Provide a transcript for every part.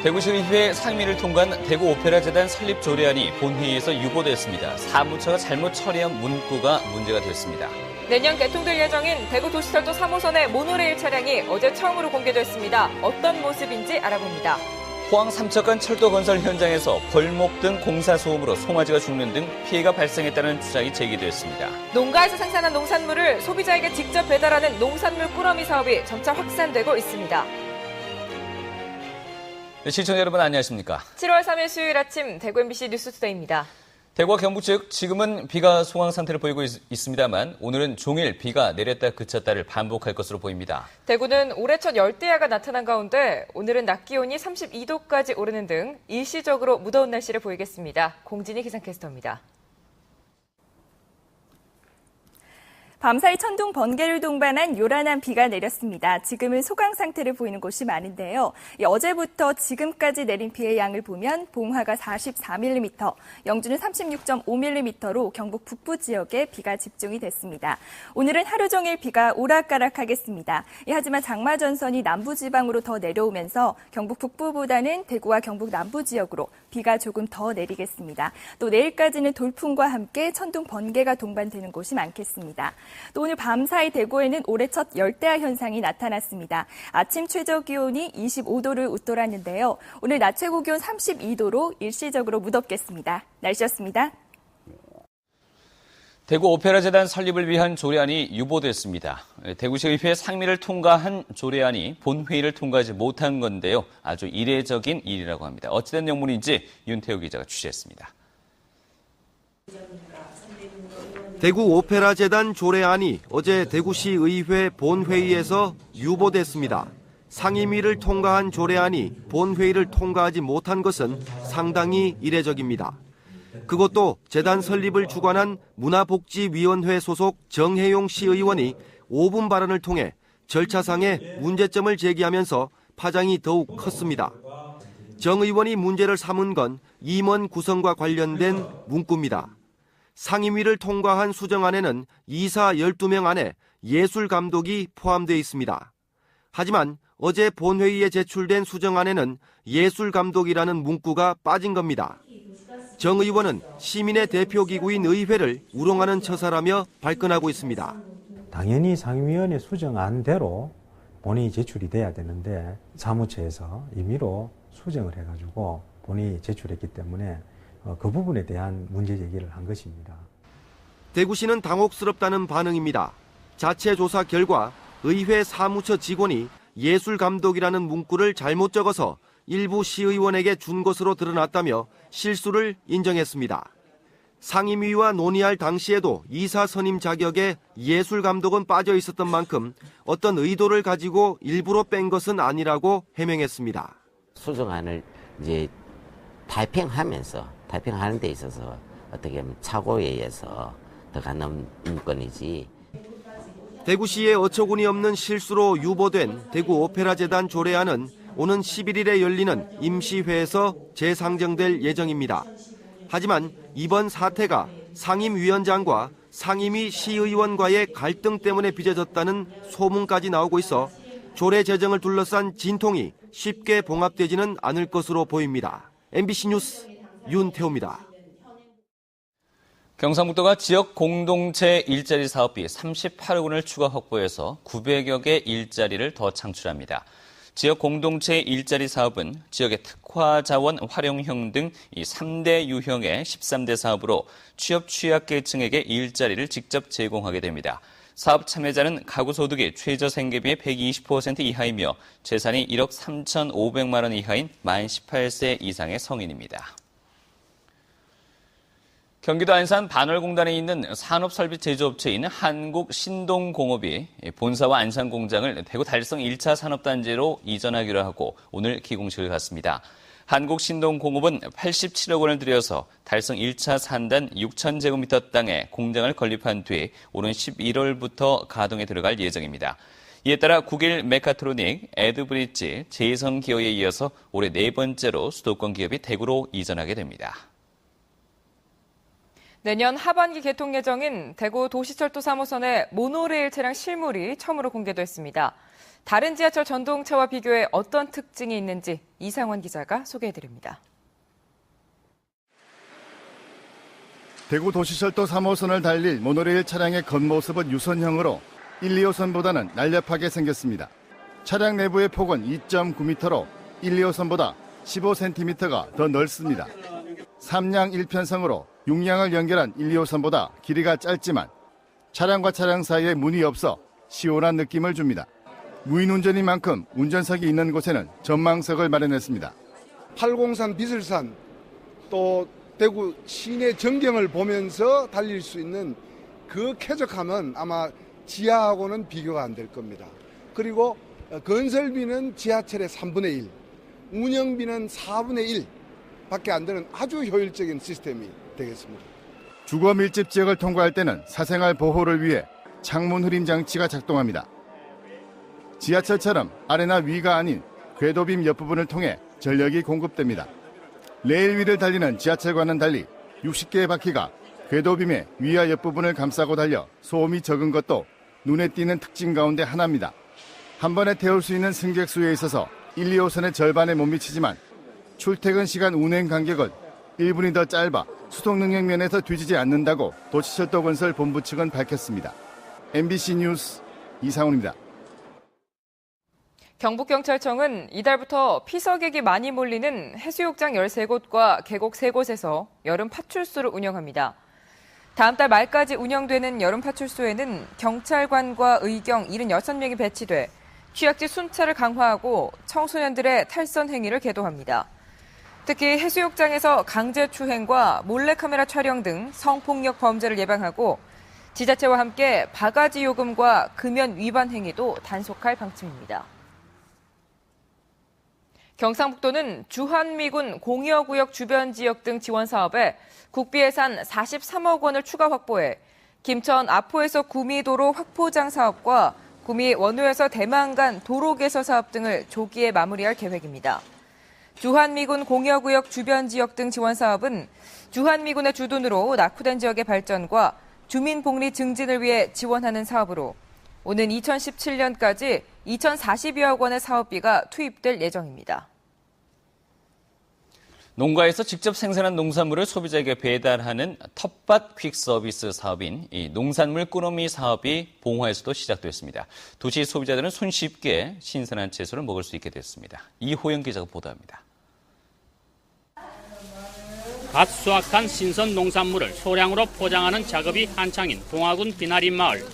대구시의회 상임위를 통과한 대구오페라재단 설립 조례안이 본회의에서 유보됐습니다. 사무처가 잘못 처리한 문구가 문제가 됐습니다. 내년 개통될 예정인 대구도시철도 3호선의 모노레일 차량이 어제 처음으로 공개됐습니다. 어떤 모습인지 알아봅니다. 포항 삼척간 철도 건설 현장에서 벌목 등 공사 소음으로 송아지가 죽는 등 피해가 발생했다는 주장이 제기됐습니다. 농가에서 생산한 농산물을 소비자에게 직접 배달하는 농산물 꾸러미 사업이 점차 확산되고 있습니다. 네, 시청자 여러분 안녕하십니까? 7월 3일 수요일 아침 대구 MBC 뉴스투데이입니다. 대구와 경북 즉 지금은 비가 소강 상태를 보이고 있습니다만 오늘은 종일 비가 내렸다 그쳤다를 반복할 것으로 보입니다. 대구는 올해 첫 열대야가 나타난 가운데 오늘은 낮 기온이 32도까지 오르는 등 일시적으로 무더운 날씨를 보이겠습니다. 공진희 기상캐스터입니다. 밤사이 천둥 번개를 동반한 요란한 비가 내렸습니다. 지금은 소강 상태를 보이는 곳이 많은데요. 어제부터 지금까지 내린 비의 양을 보면 봉화가 44mm, 영주는 36.5mm로 경북 북부 지역에 비가 집중이 됐습니다. 오늘은 하루 종일 비가 오락가락하겠습니다. 하지만 장마 전선이 남부지방으로 더 내려오면서 경북 북부보다는 대구와 경북 남부 지역으로 비가 조금 더 내리겠습니다. 또 내일까지는 돌풍과 함께 천둥 번개가 동반되는 곳이 많겠습니다. 또 오늘 밤사이 대구에는 올해 첫 열대야 현상이 나타났습니다. 아침 최저 기온이 25도를 웃돌았는데요. 오늘 낮 최고 기온 32도로 일시적으로 무덥겠습니다. 날씨였습니다. 대구 오페라재단 설립을 위한 조례안이 유보됐습니다. 대구시의회 상임위를 통과한 조례안이 본회의를 통과하지 못한 건데요. 아주 이례적인 일이라고 합니다. 어찌된 영문인지 윤태우 기자가 취재했습니다. 대구 오페라재단 조례안이 어제 대구시의회 본회의에서 유보됐습니다. 상임위를 통과한 조례안이 본회의를 통과하지 못한 것은 상당히 이례적입니다. 그것도 재단 설립을 주관한 문화복지위원회 소속 정혜용 시의원이 5분 발언을 통해 절차상의 문제점을 제기하면서 파장이 더욱 컸습니다. 정 의원이 문제를 삼은 건 임원 구성과 관련된 문구입니다. 상임위를 통과한 수정안에는 이사 12명 안에 예술감독이 포함되어 있습니다. 하지만 어제 본회의에 제출된 수정안에는 예술감독이라는 문구가 빠진 겁니다. 정 의원은 시민의 대표기구인 의회를 우롱하는 처사라며 발끈하고 있습니다. 당연히 상임위원회 수정안대로 본회의 제출이 돼야 되는데 사무처에서 임의로 수정을 해가지고 본회의 제출했기 때문에 그 부분에 대한 문제 제기를 한 것입니다. 대구시는 당혹스럽다는 반응입니다. 자체 조사 결과 의회 사무처 직원이 예술감독이라는 문구를 잘못 적어서 일부 시의원에게 준 것으로 드러났다며 실수를 인정했습니다. 상임위와 논의할 당시에도 이사 선임 자격에 예술감독은 빠져 있었던 만큼 어떤 의도를 가지고 일부러 뺀 것은 아니라고 해명했습니다. 수정안을 이제 발표하는 데 있어서 어떻게 보면 착오에 의해서 들어가는 문건이지. 대구시의 어처구니 없는 실수로 유보된 대구 오페라재단 조례안은 오는 11일에 열리는 임시회에서 재상정될 예정입니다. 하지만 이번 사태가 상임위원장과 상임위 시의원과의 갈등 때문에 빚어졌다는 소문까지 나오고 있어 조례 제정을 둘러싼 진통이 쉽게 봉합되지는 않을 것으로 보입니다. MBC 뉴스 윤태호입니다. 경상북도가 지역 공동체 일자리 사업비 38억 원을 추가 확보해서 900여 개 일자리를 더 창출합니다. 지역 공동체 일자리 사업은 지역의 특화 자원 활용형 등 이 3대 유형의 13대 사업으로 취업 취약계층에게 일자리를 직접 제공하게 됩니다. 사업 참여자는 가구 소득이 최저 생계비의 120% 이하이며 재산이 1억 3,500만 원 이하인 만 18세 이상의 성인입니다. 경기도 안산 반월공단에 있는 산업설비 제조업체인 한국신동공업이 본사와 안산공장을 대구 달성 1차 산업단지로 이전하기로 하고 오늘 기공식을 갖습니다. 한국신동공업은 87억 원을 들여서 달성 1차 산단 6,000제곱미터 땅에 공장을 건립한 뒤 오는 11월부터 가동에 들어갈 예정입니다. 이에 따라 국일 메카트로닉, 에드브릿지, 제이성기어에 이어서 올해 네 번째로 수도권 기업이 대구로 이전하게 됩니다. 내년 하반기 개통 예정인 대구 도시철도 3호선의 모노레일 차량 실물이 처음으로 공개됐습니다. 다른 지하철 전동차와 비교해 어떤 특징이 있는지 이상원 기자가 소개해드립니다. 대구 도시철도 3호선을 달릴 모노레일 차량의 겉모습은 유선형으로 1, 2호선보다는 날렵하게 생겼습니다. 차량 내부의 폭은 2.9m로 1, 2호선보다 15cm가 더 넓습니다. 3량 1편성으로 6량을 연결한 1, 2호선보다 길이가 짧지만 차량과 차량 사이에 문이 없어 시원한 느낌을 줍니다. 무인 운전인 만큼 운전석이 있는 곳에는 전망석을 마련했습니다. 팔공산, 비슬산, 또 대구 시내 전경을 보면서 달릴 수 있는 그 쾌적함은 아마 지하하고는 비교가 안 될 겁니다. 그리고 건설비는 지하철의 3분의 1, 운영비는 4분의 1밖에 안 되는 아주 효율적인 시스템이 되겠습니다. 주거 밀집 지역을 통과할 때는 사생활 보호를 위해 창문 흐림 장치가 작동합니다. 지하철처럼 아래나 위가 아닌 궤도빔 옆부분을 통해 전력이 공급됩니다. 레일 위를 달리는 지하철과는 달리 60개의 바퀴가 궤도빔의 위와 옆부분을 감싸고 달려 소음이 적은 것도 눈에 띄는 특징 가운데 하나입니다. 한 번에 태울 수 있는 승객 수에 있어서 1, 2호선의 절반에 못 미치지만 출퇴근 시간 운행 간격은 1분이 더 짧아 수송 능력 면에서 뒤지지 않는다고 도시철도 건설 본부 측은 밝혔습니다. MBC 뉴스 이상훈입니다. 경북경찰청은 이달부터 피서객이 많이 몰리는 해수욕장 13곳과 계곡 3곳에서 여름 파출소를 운영합니다. 다음 달 말까지 운영되는 여름 파출소에는 경찰관과 의경 76명이 배치돼 취약지 순찰을 강화하고 청소년들의 탈선 행위를 계도합니다. 특히 해수욕장에서 강제추행과 몰래카메라 촬영 등 성폭력 범죄를 예방하고 지자체와 함께 바가지 요금과 금연 위반 행위도 단속할 방침입니다. 경상북도는 주한미군 공여구역 주변 지역 등 지원 사업에 국비 예산 43억 원을 추가 확보해 김천 아포에서 구미도로 확포장 사업과 구미 원효에서 대만 간 도로 개서 사업 등을 조기에 마무리할 계획입니다. 주한미군 공여구역 주변 지역 등 지원 사업은 주한미군의 주둔으로 낙후된 지역의 발전과 주민 복리 증진을 위해 지원하는 사업으로 오는 2017년까지 2,040여억 원의 사업비가 투입될 예정입니다. 농가에서 직접 생산한 농산물을 소비자에게 배달하는 텃밭 퀵 서비스 사업인 이 농산물 꾸러미 사업이 봉화에서도 시작됐습니다. 도시 소비자들은 손쉽게 신선한 채소를 먹을 수 있게 됐습니다. 이호영 기자가 보도합니다. 갓 수확한 신선 농산물을 소량으로 포장하는 작업이 한창인 봉화군 비나림 마을.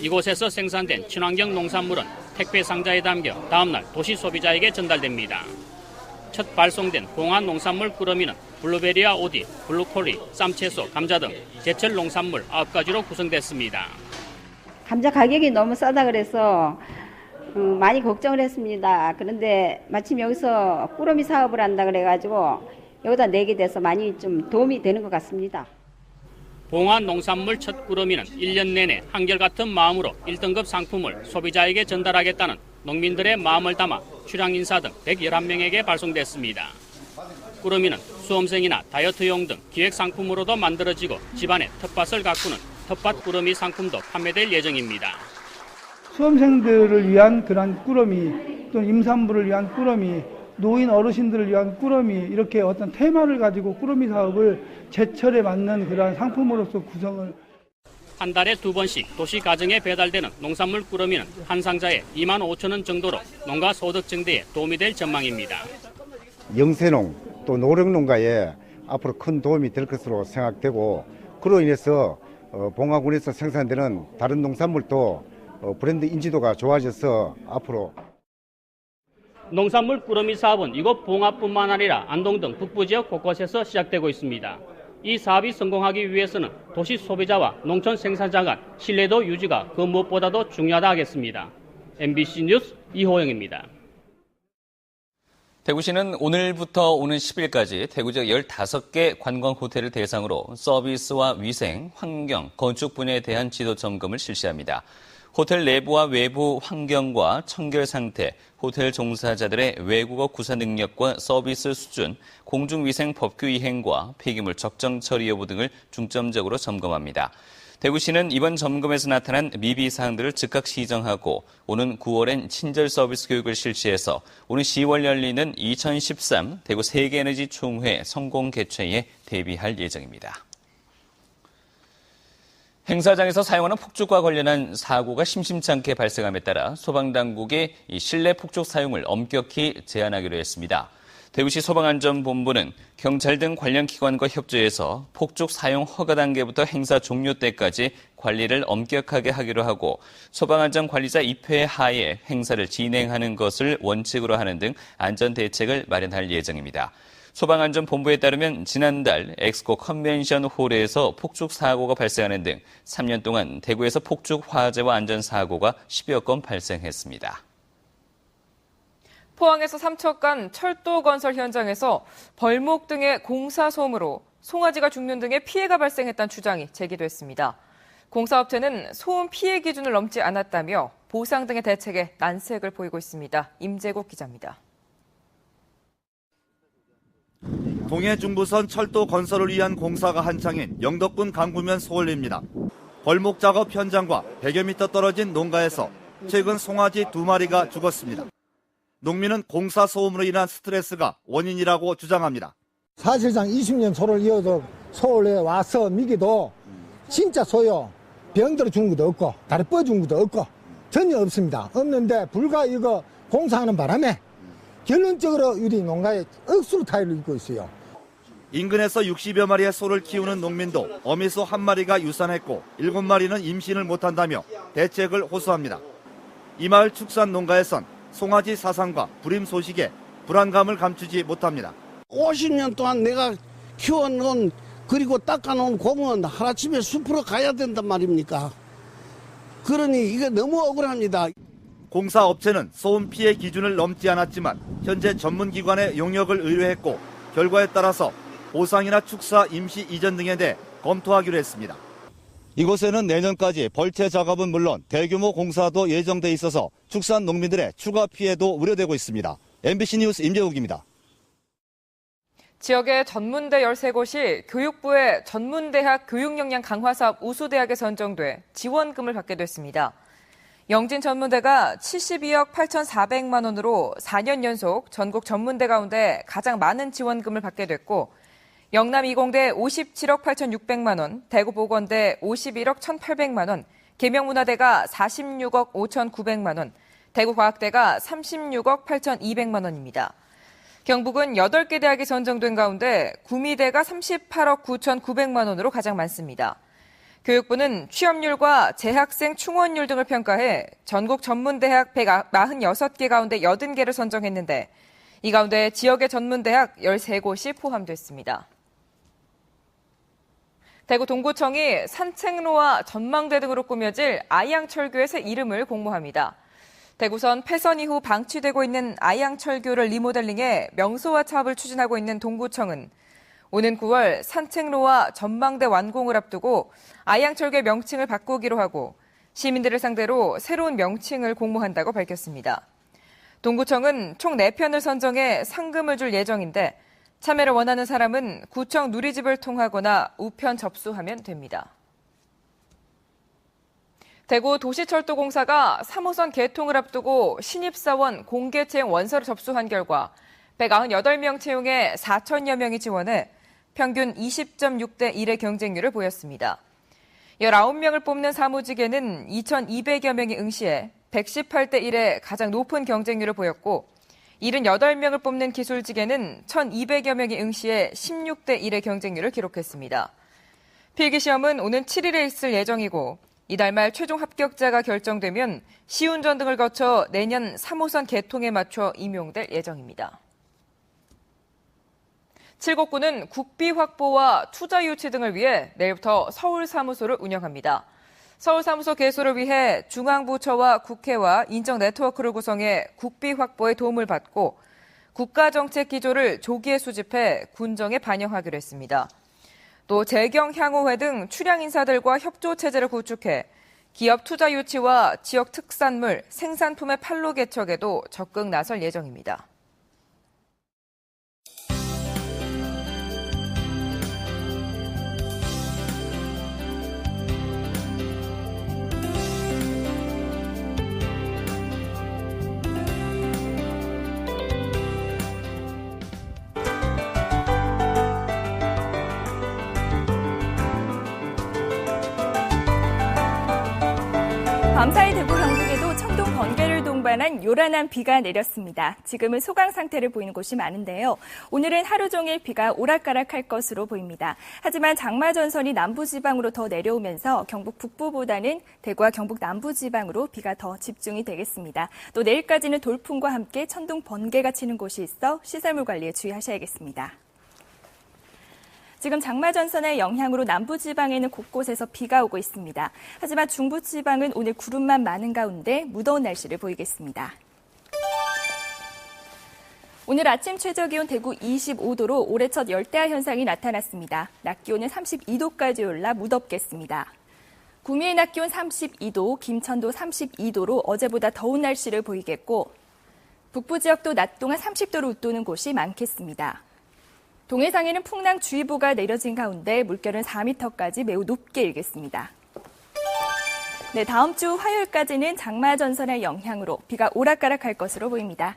이곳에서 생산된 친환경 농산물은 택배 상자에 담겨 다음날 도시 소비자에게 전달됩니다. 첫 발송된 봉화 농산물 꾸러미는 블루베리와 오디, 블루콜리, 쌈채소, 감자 등 제철 농산물 9가지로 구성됐습니다. 감자 가격이 너무 싸다 그래서 많이 걱정을 했습니다. 그런데 마침 여기서 꾸러미 사업을 한다 그래가지고 여기다 내게 돼서 많이 좀 도움이 되는 것 같습니다. 봉화 농산물 첫 꾸러미는 1년 내내 한결같은 마음으로 1등급 상품을 소비자에게 전달하겠다는 농민들의 마음을 담아 출향 인사 등 111명에게 발송됐습니다. 꾸러미는 수험생이나 다이어트용 등 기획 상품으로도 만들어지고 집안의 텃밭을 가꾸는 텃밭 꾸러미 상품도 판매될 예정입니다. 수험생들을 위한 그런 꾸러미, 또 임산부를 위한 꾸러미, 노인 어르신들을 위한 꾸러미, 이렇게 어떤 테마를 가지고 꾸러미 사업을 제철에 맞는 그런 상품으로서 구성을. 한 달에 2번씩 도시 가정에 배달되는 농산물 꾸러미는 한 상자에 25,000원 정도로 농가 소득 증대에 도움이 될 전망입니다. 영세농 또 노령농가에 앞으로 큰 도움이 될 것으로 생각되고, 그로 인해서 봉화군에서 생산되는 다른 농산물도 브랜드 인지도가 좋아져서 앞으로. 농산물 꾸러미 사업은 이곳 봉화뿐만 아니라 안동 등 북부 지역 곳곳에서 시작되고 있습니다. 이 사업이 성공하기 위해서는 도시 소비자와 농촌 생산자 간 신뢰도 유지가 그 무엇보다도 중요하다 하겠습니다. MBC 뉴스 이호영입니다. 대구시는 오늘부터 오는 10일까지 대구 지역 15개 관광 호텔을 대상으로 서비스와 위생, 환경, 건축 분야에 대한 지도 점검을 실시합니다. 호텔 내부와 외부 환경과 청결 상태, 호텔 종사자들의 외국어 구사 능력과 서비스 수준, 공중위생 법규 이행과 폐기물 적정 처리 여부 등을 중점적으로 점검합니다. 대구시는 이번 점검에서 나타난 미비 사항들을 즉각 시정하고 오는 9월엔 친절 서비스 교육을 실시해서 오는 10월 열리는 2013 대구 세계에너지 총회 성공 개최에 대비할 예정입니다. 행사장에서 사용하는 폭죽과 관련한 사고가 심심치 않게 발생함에 따라 소방당국이 실내 폭죽 사용을 엄격히 제한하기로 했습니다. 대구시 소방안전본부는 경찰 등 관련 기관과 협조해서 폭죽 사용 허가 단계부터 행사 종료 때까지 관리를 엄격하게 하기로 하고 소방안전관리자 입회 하에 행사를 진행하는 것을 원칙으로 하는 등 안전대책을 마련할 예정입니다. 소방안전본부에 따르면 지난달 엑스코 컨벤션 홀에서 폭죽 사고가 발생하는 등 3년 동안 대구에서 폭죽 화재와 안전사고가 10여 건 발생했습니다. 포항에서 삼척간 철도 건설 현장에서 벌목 등의 공사 소음으로 송아지가 죽는 등의 피해가 발생했다는 주장이 제기됐습니다. 공사업체는 소음 피해 기준을 넘지 않았다며 보상 등의 대책에 난색을 보이고 있습니다. 임재국 기자입니다. 동해 중부선 철도 건설을 위한 공사가 한창인 영덕군 강구면 소월리입니다. 벌목 작업 현장과 100여 미터 떨어진 농가에서 최근 송아지 2마리가 죽었습니다. 농민은 공사 소음으로 인한 스트레스가 원인이라고 주장합니다. 사실상 20년 소를 이어도 서울에 와서 미기도 진짜 소요. 병들어 죽은 것도 없고 다리 뻗어 죽은 것도 없고 전혀 없습니다. 없는데 불과 이거 공사하는 바람에 결론적으로 우리 농가에 억수로 타이를 입고 있어요. 인근에서 60여 마리의 소를 키우는 농민도 어미소 1마리가 유산했고 7마리는 임신을 못한다며 대책을 호소합니다. 이 마을 축산 농가에선 송아지 사상과 불임 소식에 불안감을 감추지 못합니다. 50년 동안 내가 키워놓은 그리고 닦아놓은 곰은 하루아침에 숲으로 가야 된단 말입니까? 그러니 이게 너무 억울합니다. 공사업체는 소음 피해 기준을 넘지 않았지만 현재 전문기관의 용역을 의뢰했고 결과에 따라서 보상이나 축사 임시 이전 등에 대해 검토하기로 했습니다. 이곳에는 내년까지 벌채 작업은 물론 대규모 공사도 예정돼 있어서 축산 농민들의 추가 피해도 우려되고 있습니다. MBC 뉴스 임재욱입니다. 지역의 전문대 13곳이 교육부의 전문대학 교육역량 강화 사업 우수대학에 선정돼 지원금을 받게 됐습니다. 영진 전문대가 72억 8,400만 원으로 4년 연속 전국 전문대 가운데 가장 많은 지원금을 받게 됐고 영남 이공대 57억 8,600만 원, 대구보건대 51억 1,800만 원, 계명문화대가 46억 5,900만 원, 대구과학대가 36억 8,200만 원입니다. 경북은 8개 대학이 선정된 가운데 구미대가 38억 9,900만 원으로 가장 많습니다. 교육부는 취업률과 재학생 충원율 등을 평가해 전국 전문대학 146개 가운데 80개를 선정했는데 이 가운데 지역의 전문대학 13곳이 포함됐습니다. 대구 동구청이 산책로와 전망대 등으로 꾸며질 아양철교의 새 이름을 공모합니다. 대구선 폐선 이후 방치되고 있는 아양철교를 리모델링해 명소화 사업을 추진하고 있는 동구청은 오는 9월 산책로와 전망대 완공을 앞두고 아양철교의 명칭을 바꾸기로 하고 시민들을 상대로 새로운 명칭을 공모한다고 밝혔습니다. 동구청은 총 4편을 선정해 상금을 줄 예정인데 참여를 원하는 사람은 구청 누리집을 통하거나 우편 접수하면 됩니다. 대구 도시철도공사가 3호선 개통을 앞두고 신입사원 공개 채용 원서를 접수한 결과 198명 채용에 4천여 명이 지원해 평균 20.6대 1의 경쟁률을 보였습니다. 19명을 뽑는 사무직에는 2,200여 명이 응시해 118대 1의 가장 높은 경쟁률을 보였고 78명을 뽑는 기술직에는 1,200여 명이 응시해 16대 1의 경쟁률을 기록했습니다. 필기시험은 오는 7일에 있을 예정이고 이달 말 최종 합격자가 결정되면 시운전 등을 거쳐 내년 3호선 개통에 맞춰 임용될 예정입니다. 칠곡구는 국비 확보와 투자 유치 등을 위해 내일부터 서울사무소를 운영합니다. 서울사무소 개소를 위해 중앙부처와 국회와 인적 네트워크를 구성해 국비 확보에 도움을 받고 국가정책 기조를 조기에 수집해 군정에 반영하기로 했습니다. 또 재경향호회 등 출향 인사들과 협조체제를 구축해 기업 투자 유치와 지역 특산물, 생산품의 판로 개척에도 적극 나설 예정입니다. 밤사이 대구 경북에도 천둥 번개를 동반한 요란한 비가 내렸습니다. 지금은 소강 상태를 보이는 곳이 많은데요. 오늘은 하루 종일 비가 오락가락할 것으로 보입니다. 하지만 장마 전선이 남부지방으로 더 내려오면서 경북 북부보다는 대구와 경북 남부지방으로 비가 더 집중이 되겠습니다. 또 내일까지는 돌풍과 함께 천둥 번개가 치는 곳이 있어 시설물 관리에 주의하셔야겠습니다. 지금 장마전선의 영향으로 남부지방에는 곳곳에서 비가 오고 있습니다. 하지만 중부지방은 오늘 구름만 많은 가운데 무더운 날씨를 보이겠습니다. 오늘 아침 최저기온 대구 25도로 올해 첫 열대야 현상이 나타났습니다. 낮 기온은 32도까지 올라 무덥겠습니다. 구미의 낮 기온 32도, 김천도 32도로 어제보다 더운 날씨를 보이겠고 북부 지역도 낮 동안 30도를 웃도는 곳이 많겠습니다. 동해상에는 풍랑주의보가 내려진 가운데 물결은 4m까지 매우 높게 일겠습니다. 네, 다음 주 화요일까지는 장마 전선의 영향으로 비가 오락가락할 것으로 보입니다.